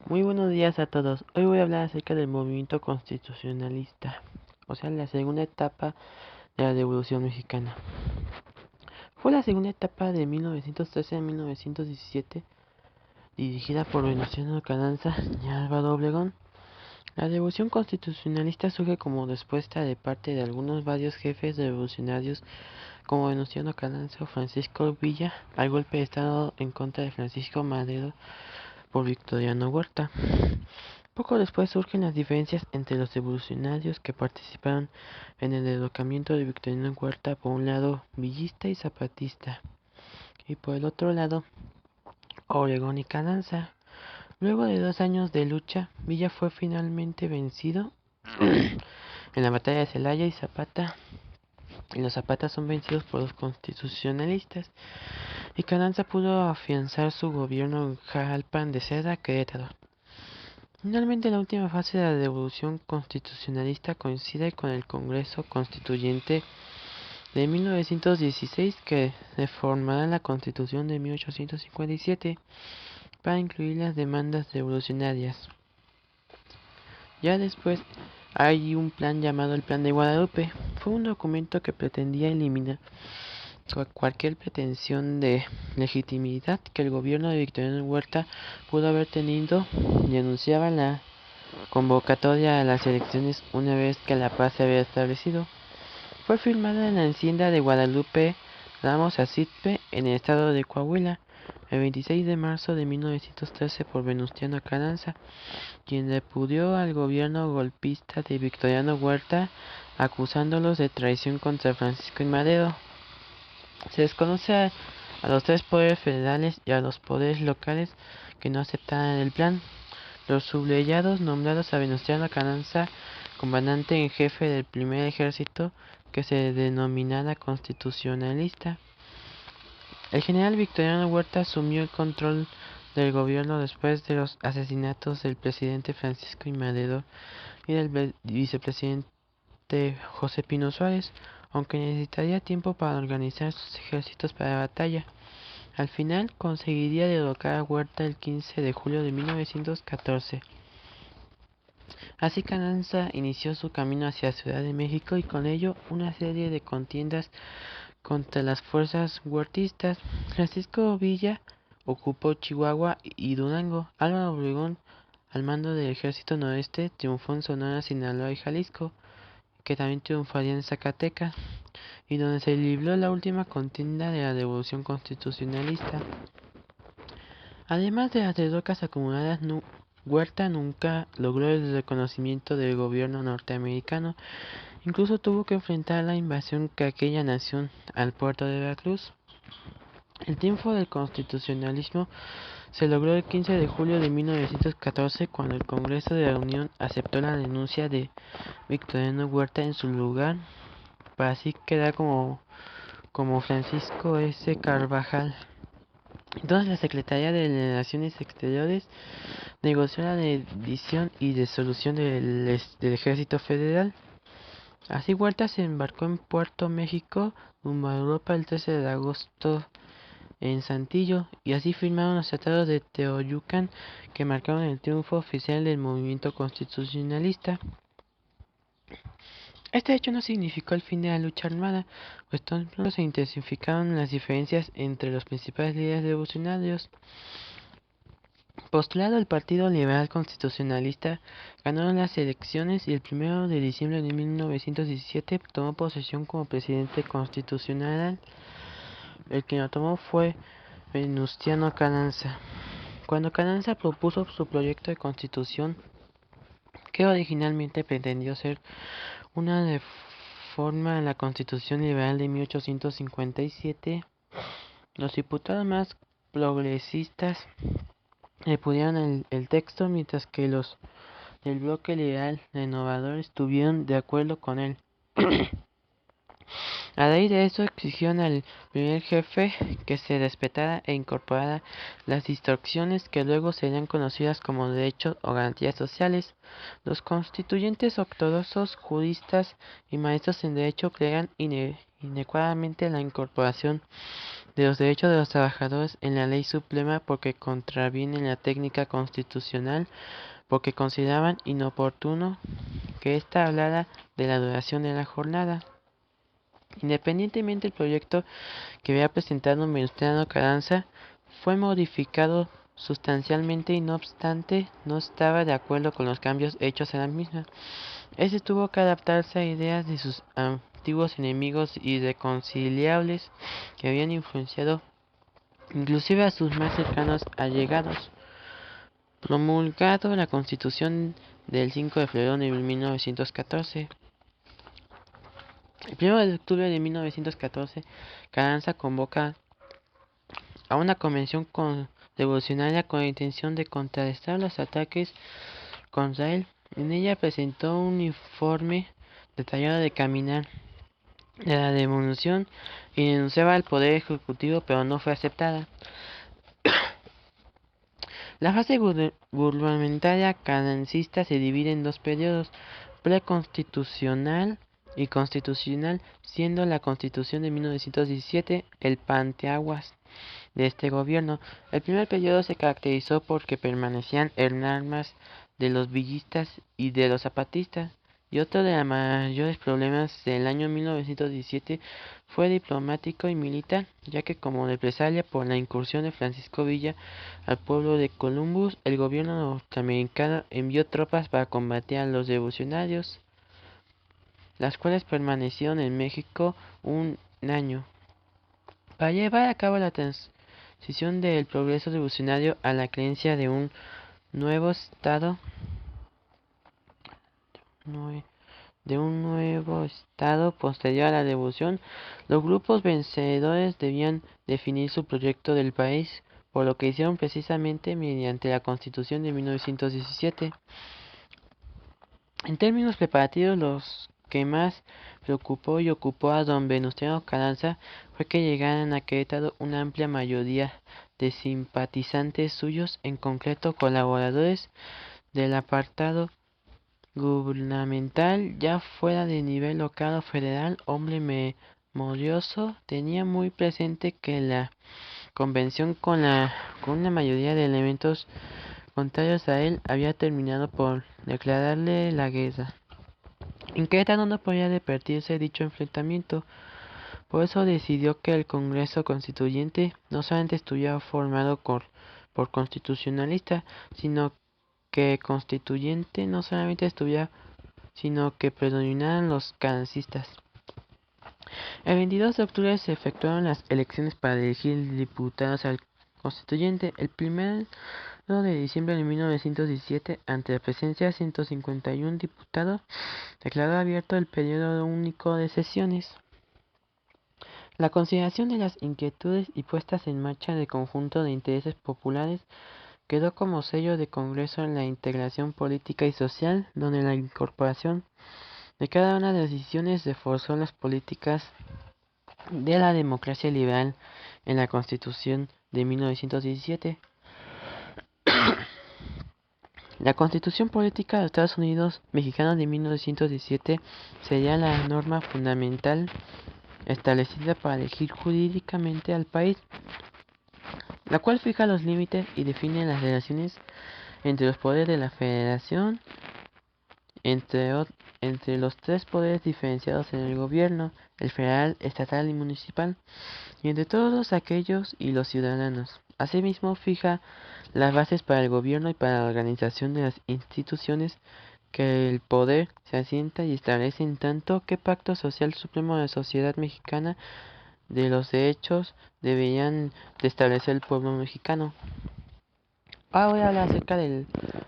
Muy buenos días a todos. Hoy voy a hablar acerca del movimiento constitucionalista, o sea, la segunda etapa de la Revolución Mexicana. Fue la segunda etapa de 1913 a 1917, dirigida por Venustiano Carranza y Álvaro Obregón. La Revolución Constitucionalista surge como respuesta de parte de algunos varios jefes revolucionarios como Venustiano Carranza o Francisco Villa al golpe de estado en contra de Francisco Madero por Victoriano Huerta. Poco después surgen las diferencias entre los revolucionarios que participaron en el derrocamiento de Victoriano Huerta, por un lado villista y zapatista, y por el otro lado Obregón y Carranza. Luego de 2 años de lucha, Villa fue finalmente vencido en la batalla de Celaya y los Zapatas son vencidos por los constitucionalistas, y Carranza pudo afianzar su gobierno en Jalpan de Cedra, Querétaro. Finalmente, la última fase de la Revolución Constitucionalista coincide con el Congreso Constituyente de 1916, que reformará la Constitución de 1857 para incluir las demandas revolucionarias. Ya después hay un plan llamado el Plan de Guadalupe. Fue un documento que pretendía eliminar cualquier pretensión de legitimidad que el gobierno de Victoriano Huerta pudo haber tenido, y anunciaba la convocatoria a las elecciones una vez que la paz se había establecido. Fue firmada en la Hacienda de Guadalupe Ramos Arizpe, en el estado de Coahuila, el 26 de marzo de 1913 por Venustiano Carranza, quien repudió al gobierno golpista de Victoriano Huerta, acusándolos de traición contra Francisco y Madero. Se desconoce a los tres poderes federales y a los poderes locales que no aceptaran el plan. Los sublevados nombraron a Venustiano Carranza comandante en jefe del primer ejército, que se denominara constitucionalista. El general Victoriano Huerta asumió el control del gobierno después de los asesinatos del presidente Francisco I. Madero y del vicepresidente José Pino Suárez, aunque necesitaría tiempo para organizar sus ejércitos para la batalla. Al final conseguiría derrocar a Huerta el 15 de julio de 1914. Así Carranza inició su camino hacia Ciudad de México, y con ello una serie de contiendas contra las fuerzas huertistas. Francisco Villa ocupó Chihuahua y Durango. Álvaro Obregón, al mando del Ejército Noreste, triunfó en Sonora, Sinaloa y Jalisco, que también triunfaría en Zacatecas, y donde se libró la última contienda de la Revolución Constitucionalista. Además de las derrotas acumuladas, Huerta nunca logró el reconocimiento del gobierno norteamericano. Incluso tuvo que enfrentar la invasión que aquella nación al puerto de Veracruz. El triunfo del constitucionalismo se logró el 15 de julio de 1914, cuando el Congreso de la Unión aceptó la renuncia de Victoriano Huerta en su lugar, para así quedar como Francisco S. Carvajal. Entonces la Secretaría de Relaciones Exteriores negoció la rendición y disolución del Ejército Federal. Así Huerta se embarcó en Puerto México, rumbo a Europa, el 13 de agosto en Saltillo, y así firmaron los tratados de Teoyucan, que marcaron el triunfo oficial del movimiento constitucionalista. Este hecho no significó el fin de la lucha armada, pues tan pronto se intensificaron las diferencias entre los principales líderes revolucionarios. Postulado el Partido Liberal Constitucionalista, ganó las elecciones y el 1 de diciembre de 1917 tomó posesión como presidente constitucional. El que lo tomó fue Venustiano Carranza. Cuando Carranza propuso su proyecto de constitución, que originalmente pretendió ser una reforma a la Constitución Liberal de 1857, los diputados más progresistas repudiaron el texto, mientras que los del bloque liberal renovador estuvieron de acuerdo con él. A raíz de eso exigieron al primer jefe que se respetara e incorporara las distorsiones que luego serían conocidas como derechos o garantías sociales. Los constituyentes ortodoxos, juristas y maestros en derecho creían inequívocamente la incorporación de los derechos de los trabajadores en la Ley Suprema porque contraviene la técnica constitucional, porque consideraban inoportuno que ésta hablara de la duración de la jornada. Independientemente del proyecto que había presentado Venustiano Carranza, fue modificado sustancialmente y no obstante no estaba de acuerdo con los cambios hechos a la misma. Este tuvo que adaptarse a ideas de sus antiguos enemigos irreconciliables que habían influenciado inclusive a sus más cercanos allegados. Promulgado la Constitución del 5 de febrero de 1914. El 1 de octubre de 1914, Carranza convoca a una convención revolucionaria con la intención de contrarrestar los ataques contra él. En ella presentó un informe detallado de caminar de la revolución y denunciaba al poder ejecutivo, pero no fue aceptada. La fase gubernamental carrancista se divide en dos periodos: preconstitucional y constitucional, siendo la Constitución de 1917 el parteaguas de este gobierno. El primer periodo se caracterizó porque permanecían en armas de los villistas y de los zapatistas, y otro de los mayores problemas del año 1917 fue diplomático y militar, ya que como represalia por la incursión de Francisco Villa al pueblo de Columbus, el gobierno norteamericano envió tropas para combatir a los revolucionarios, las cuales permanecieron en México un año. Para llevar a cabo la transición del progreso revolucionario a la creencia de un nuevo estado, posterior a la revolución, los grupos vencedores debían definir su proyecto del país, por lo que hicieron precisamente mediante la Constitución de 1917. En términos preparativos, los que más preocupó y ocupó a don Venustiano Carranza fue que llegaran a Querétaro una amplia mayoría de simpatizantes suyos, en concreto colaboradores del apartado gubernamental, ya fuera de nivel local o federal. Hombre memorioso, tenía muy presente que la convención con una mayoría de elementos contrarios a él había terminado por declararle la guerra. En Querétaro no podía repetirse dicho enfrentamiento, por eso decidió que el Congreso Constituyente no solamente estuviera formado por constitucionalistas, sino que constituyente no solamente estuviera, sino que predominaran los carrancistas. El 22 de octubre se efectuaron las elecciones para elegir diputados al constituyente. El 1 de diciembre de 1917, ante la presencia de 151 diputados, declaró abierto el periodo único de sesiones. La consideración de las inquietudes y puestas en marcha del conjunto de intereses populares quedó como sello de Congreso en la integración política y social, donde la incorporación de cada una de las decisiones reforzó las políticas de la democracia liberal en la Constitución de 1917. La Constitución Política de los Estados Unidos Mexicanos de 1917 sería la norma fundamental establecida para elegir jurídicamente al país, la cual fija los límites y define las relaciones entre los poderes de la Federación, entre los tres poderes diferenciados en el gobierno, el federal, estatal y municipal, y entre todos aquellos y los ciudadanos. Asimismo, fija las bases para el gobierno y para la organización de las instituciones que el poder se asienta y establece en tanto que Pacto Social Supremo de la Sociedad Mexicana de los derechos deberían de establecer el pueblo mexicano. Ahora voy a hablar acerca de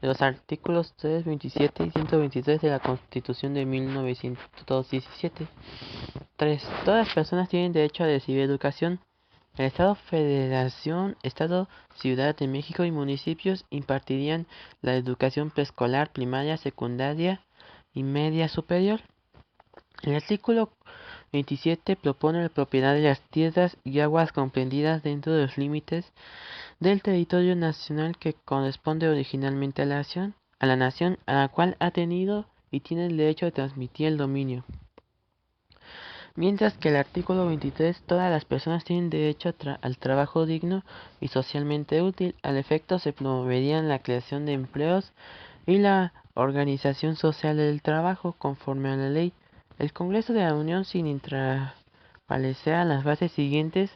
los artículos 3, 27 y 123 de la Constitución de 1917. 3. Todas las personas tienen derecho a recibir educación. El Estado, Federación, Estado, Ciudad de México y municipios impartirían la educación preescolar, primaria, secundaria y media superior. El artículo 27 propone la propiedad de las tierras y aguas comprendidas dentro de los límites del territorio nacional que corresponde originalmente a la nación a la cual ha tenido y tiene el derecho de transmitir el dominio. Mientras que el artículo 23, todas las personas tienen derecho al trabajo digno y socialmente útil. Al efecto, se promoverían la creación de empleos y la organización social del trabajo conforme a la ley. El Congreso de la Unión, sin intrapalecer a las bases siguientes,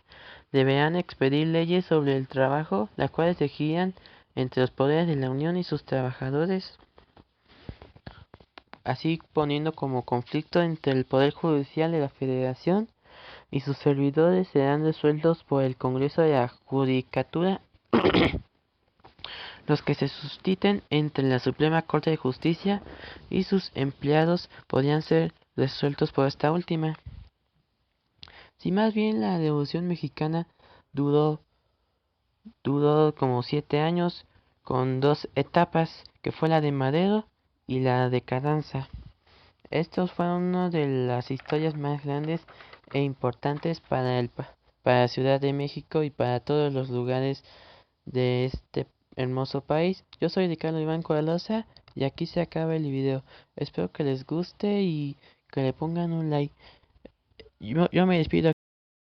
deberán expedir leyes sobre el trabajo, las cuales regirían entre los poderes de la Unión y sus trabajadores, así poniendo como conflicto entre el Poder Judicial de la Federación y sus servidores serán resueltos por el Congreso de la Judicatura. Los que se susciten entre la Suprema Corte de Justicia y sus empleados podrían ser resueltos por esta última. Si más bien la Revolución Mexicana duró, duró como 7 años, con dos etapas, que fue la de Madero y la de Carranza. Estos fueron una de las historias más grandes e importantes para la Ciudad de México y para todos los lugares de este hermoso país. Yo soy Ricardo Iván Cuadalosa y aquí se acaba el video. Espero que les guste y que le pongan un like. Yo me despido.